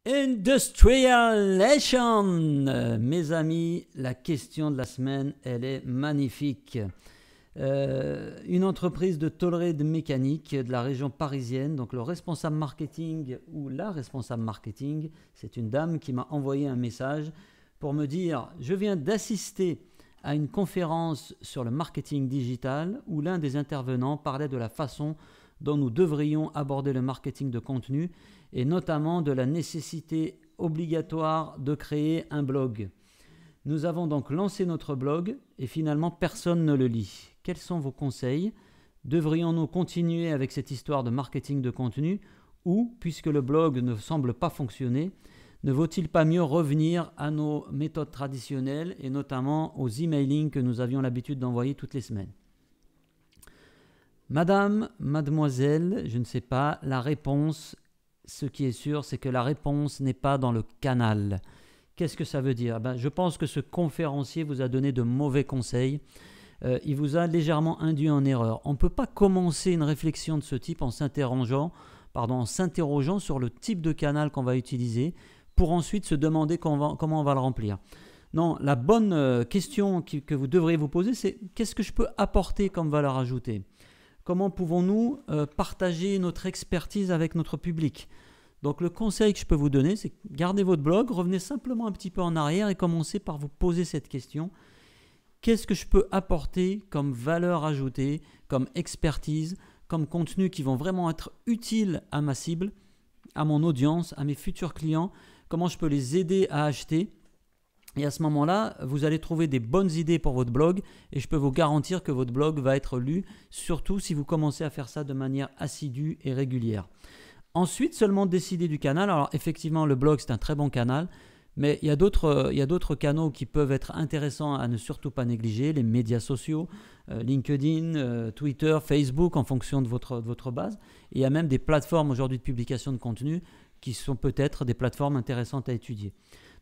Industrialization. Mes amis, la question de la semaine, elle est magnifique. Une entreprise de tôlerie de mécanique de la région parisienne, donc le responsable marketing ou la responsable marketing, c'est une dame qui m'a envoyé un message pour me dire « Je viens d'assister à une conférence sur le marketing digital où l'un des intervenants parlait de la façon dont nous devrions aborder le marketing de contenu et notamment de la nécessité obligatoire de créer un blog. Nous avons donc lancé notre blog et finalement personne ne le lit. Quels sont vos conseils? Devrions-nous continuer avec cette histoire de marketing de contenu ou, puisque le blog ne semble pas fonctionner, ne vaut-il pas mieux revenir à nos méthodes traditionnelles et notamment aux emailing que nous avions l'habitude d'envoyer toutes les semaines? Madame, mademoiselle, je ne sais pas, la réponse, ce qui est sûr, c'est que la réponse n'est pas dans le canal. Qu'est-ce que ça veut dire? Je pense que ce conférencier vous a donné de mauvais conseils. Il vous a légèrement induit en erreur. On ne peut pas commencer une réflexion de ce type en s'interrogeant sur le type de canal qu'on va utiliser pour ensuite se demander comment on va le remplir. Non, la bonne question que vous devriez vous poser, c'est qu'est-ce que je peux apporter comme valeur ajoutée? Comment pouvons-nous partager notre expertise avec notre public? Donc le conseil que je peux vous donner, c'est gardez votre blog, revenez simplement un petit peu en arrière et commencez par vous poser cette question. Qu'est-ce que je peux apporter comme valeur ajoutée, comme expertise, comme contenu qui vont vraiment être utiles à ma cible, à mon audience, à mes futurs clients? Comment je peux les aider à acheter? Et à ce moment-là, vous allez trouver des bonnes idées pour votre blog et je peux vous garantir que votre blog va être lu, surtout si vous commencez à faire ça de manière assidue et régulière. Ensuite, seulement décider du canal. Alors effectivement, le blog, c'est un très bon canal, mais il y a d'autres canaux qui peuvent être intéressants à ne surtout pas négliger, les médias sociaux, LinkedIn, Twitter, Facebook, en fonction de votre base. Et il y a même des plateformes aujourd'hui de publication de contenu qui sont peut-être des plateformes intéressantes à étudier.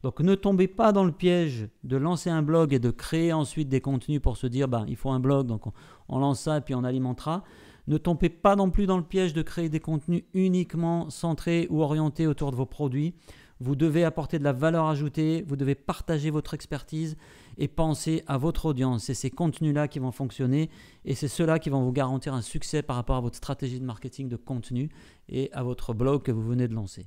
Donc ne tombez pas dans le piège de lancer un blog et de créer ensuite des contenus pour se dire il faut un blog, donc on lance ça et puis on alimentera. Ne tombez pas non plus dans le piège de créer des contenus uniquement centrés ou orientés autour de vos produits. Vous devez apporter de la valeur ajoutée, vous devez partager votre expertise et penser à votre audience. C'est ces contenus-là qui vont fonctionner et c'est ceux-là qui vont vous garantir un succès par rapport à votre stratégie de marketing de contenu et à votre blog que vous venez de lancer.